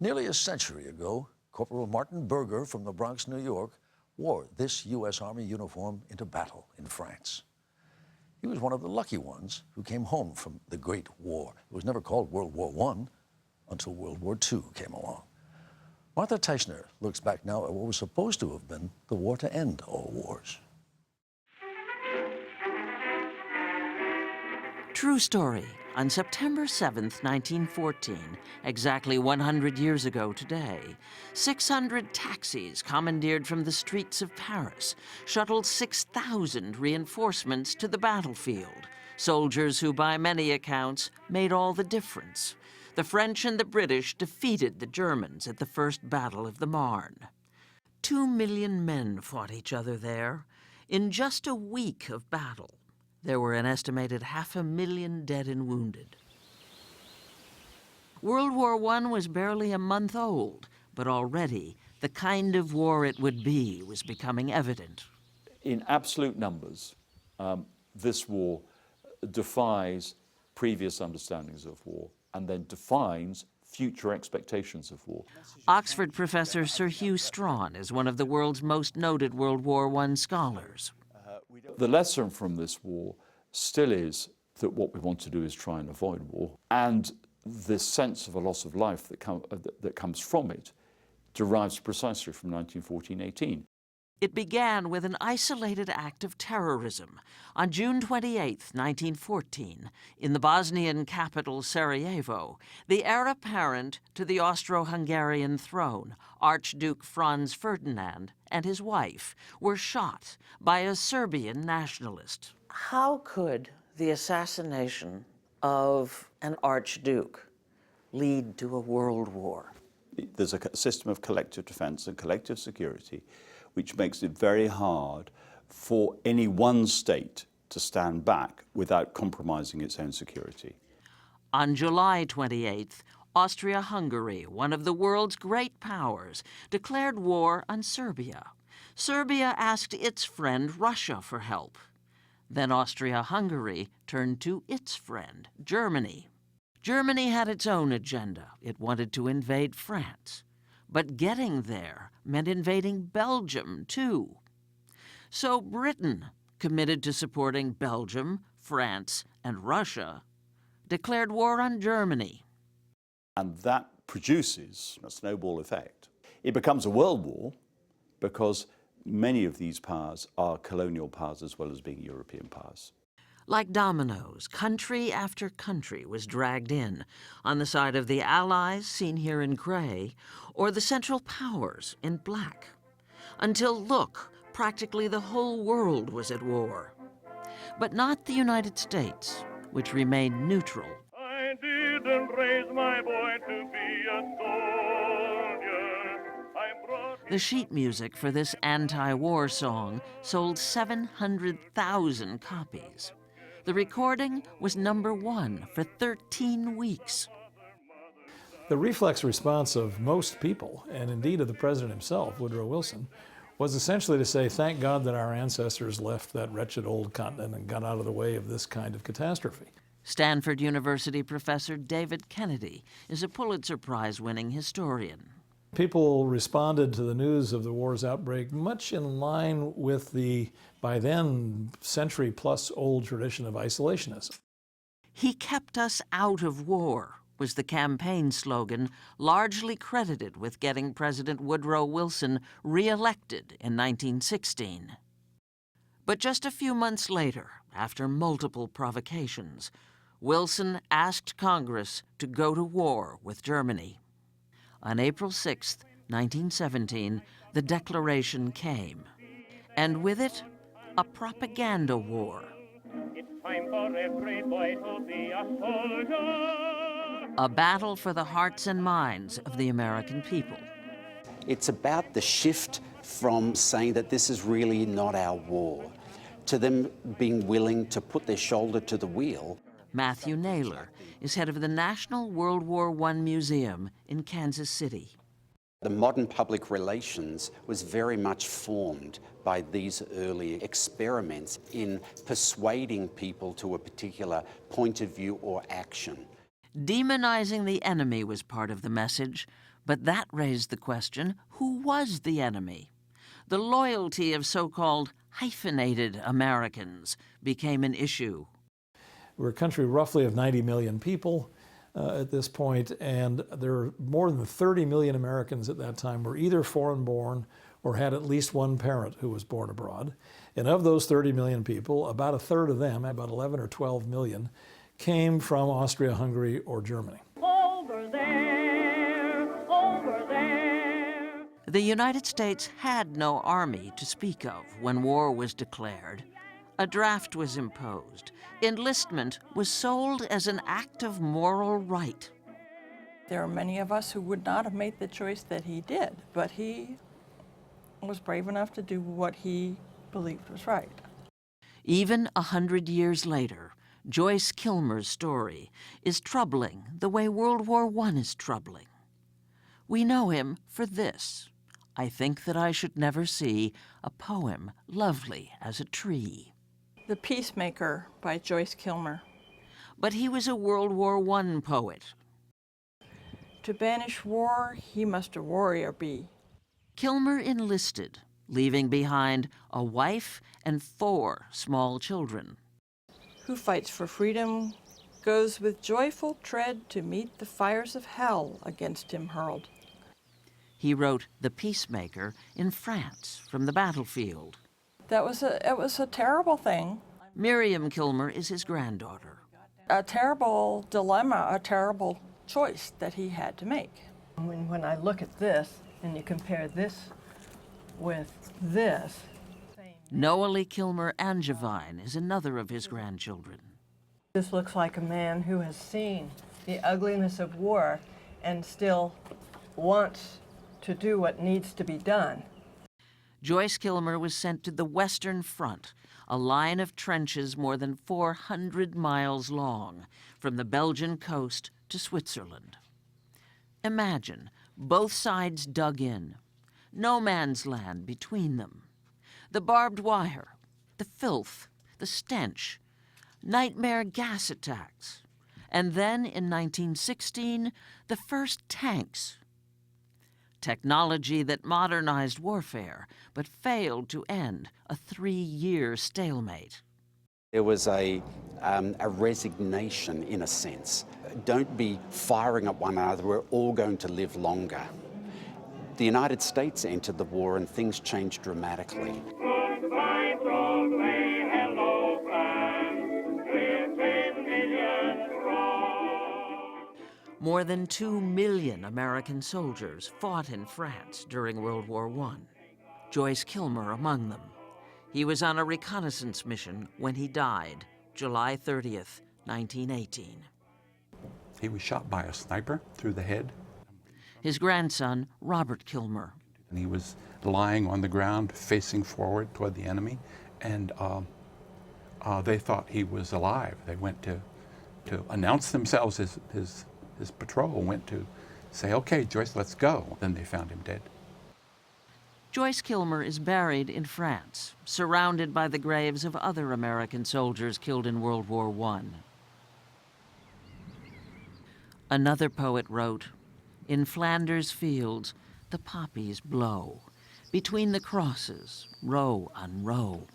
Nearly a century ago, Corporal Martin Berger from the Bronx, New York, wore this U.S. Army uniform into battle in France. He was one of the lucky ones who came home from the Great War. It was never called World War I until World War II came along. Martha Teichner looks back now at what was supposed to have been the war to end all wars. True story. On September 7th, 1914, exactly 100 years ago today, 600 taxis commandeered from the streets of Paris shuttled 6,000 reinforcements to the battlefield, soldiers who, by many accounts, made all the difference. The French and the British defeated the Germans at the First Battle of the Marne. 2 million men fought each other there. In just a week of battle, there were an estimated 500,000 dead and wounded. World War I was barely a month old, but already the kind of war it would be was becoming evident. In absolute numbers, this war defies previous understandings of war and then defines future expectations of war. Oxford professor Sir Hugh Strachan is one of the world's most noted World War I scholars. The lesson from this war still is that what we want to do is try and avoid war, and this sense of a loss of life that comes from it derives precisely from 1914-18. It began with an isolated act of terrorism. On June 28, 1914, in the Bosnian capital Sarajevo, the heir apparent to the Austro-Hungarian throne, Archduke Franz Ferdinand, and his wife were shot by a Serbian nationalist. How could the assassination of an archduke lead to a world war? There's a system of collective defense and collective security which makes it very hard for any one state to stand back without compromising its own security. On July 28th, Austria-Hungary, one of the world's great powers, declared war on Serbia. Serbia asked its friend Russia for help. Then Austria-Hungary turned to its friend, Germany. Germany had its own agenda. It wanted to invade France. But getting there meant invading Belgium, too. So Britain, committed to supporting Belgium, France, and Russia, declared war on Germany. And that produces a snowball effect. It becomes a world war because many of these powers are colonial powers as well as being European powers. Like dominoes, country after country was dragged in, on the side of the Allies, seen here in gray, or the Central Powers in black. Until, look, practically the whole world was at war. But not the United States, which remained neutral. I didn't raise my boy to be a soldier. The sheet music for this anti-war song sold 700,000 copies. The recording was #1 for 13 weeks. The reflex response of most people, and indeed of the president himself, Woodrow Wilson, was essentially to say, thank God that our ancestors left that wretched old continent and got out of the way of this kind of catastrophe. Stanford University professor David Kennedy is a Pulitzer Prize-winning historian. People responded to the news of the war's outbreak much in line with the, by then, century-plus-old tradition of isolationism. He kept us out of war, was the campaign slogan, largely credited with getting President Woodrow Wilson re-elected in 1916. But just a few months later, after multiple provocations, Wilson asked Congress to go to war with Germany. On April 6, 1917, the declaration came, and with it, a propaganda war. It's time for every boy to be a soldier. A battle for the hearts and minds of the American people. It's about the shift from saying that this is really not our war, to them being willing to put their shoulder to the wheel. Matthew Naylor is head of the National World War I Museum in Kansas City. The modern public relations was very much formed by these early experiments in persuading people to a particular point of view or action. Demonizing the enemy was part of the message, But that raised the question, who was the enemy? The loyalty of so-called hyphenated Americans became an issue. We're a country roughly of 90 million people at this point, and there are more than 30 million Americans at that time were either foreign-born or had at least one parent who was born abroad. And of those 30 million people, about a third of them, about 11 or 12 million, came from Austria-Hungary or Germany. Over there, over there. The United States had no army to speak of when war was declared. A draft was imposed. Enlistment was sold as an act of moral right. There are many of us who would not have made the choice that he did, but he was brave enough to do what he believed was right. Even 100 years later, Joyce Kilmer's story is troubling the way World War I is troubling. We know him for this: I think that I should never see a poem lovely as a tree. The Peacemaker by Joyce Kilmer. But he was a World War I poet. To banish war, he must a warrior be. Kilmer enlisted, leaving behind a wife and 4 small children. Who fights for freedom goes with joyful tread to meet the fires of hell against him hurled. He wrote The Peacemaker in France from the battlefield. It was a terrible thing, Miriam Kilmer is his granddaughter. a terrible dilemma, a terrible choice that he had to make. When I look at this and you compare this with this, Noelle Kilmer Angevine is another of his grandchildren. this looks like a man who has seen the ugliness of war and still wants to do what needs to be done. Joyce Kilmer was sent to the Western Front, a line of trenches more than 400 miles long, from the Belgian coast to Switzerland. Imagine, both sides dug in, no man's land between them. The barbed wire, the filth, the stench, nightmare gas attacks, and then in 1916, the first tanks. Technology that modernized warfare, but failed to end a 3-year stalemate. There was a resignation, in a sense. Don't be firing at one another, we're all going to live longer. The United States entered the war and things changed dramatically. Goodbye, so say hello, friends, with 10 million strong. More than 2 million American soldiers fought in France during World War I, Joyce Kilmer among them. He was on a reconnaissance mission when he died, July 30th, 1918. He was shot by a sniper through the head, His grandson, Robert Kilmer. and he was lying on the ground facing forward toward the enemy, and they thought he was alive. They went to announce themselves as his patrol, went to say, "Okay, Joyce, let's go." Then they found him dead. Joyce Kilmer is buried in France, surrounded by the graves of other American soldiers killed in World War I. Another poet wrote, "In Flanders fields, the poppies blow, between the crosses, row on row."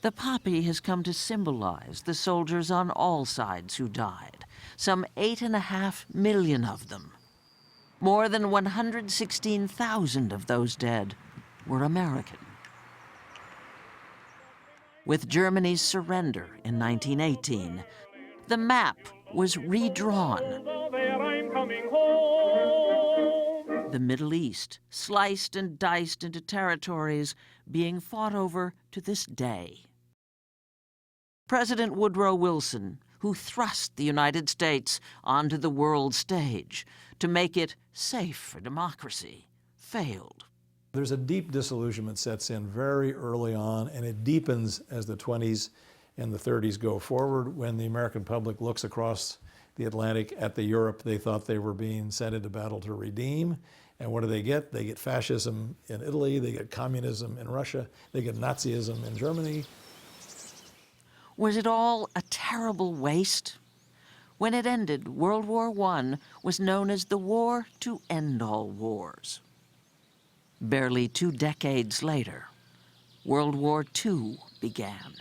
The poppy has come to symbolize the soldiers on all sides who died, some 8.5 million of them. More than 116,000 of those dead were American. With Germany's surrender in 1918, the map was redrawn. So there I'm coming home. The Middle East, sliced and diced into territories being fought over to this day. President Woodrow Wilson, who thrust the United States onto the world stage to make it safe for democracy, failed. There's a deep disillusionment sets in very early on, and it deepens as the 20s and the 30s go forward. When the American public looks across the Atlantic at the Europe they thought they were being sent into battle to redeem. And what do? They get fascism in Italy, they get communism in Russia, they get Nazism in Germany. Was it all a terrible waste? When it ended, World War I was known as the war to end all wars. Barely 2 decades later, World War II began.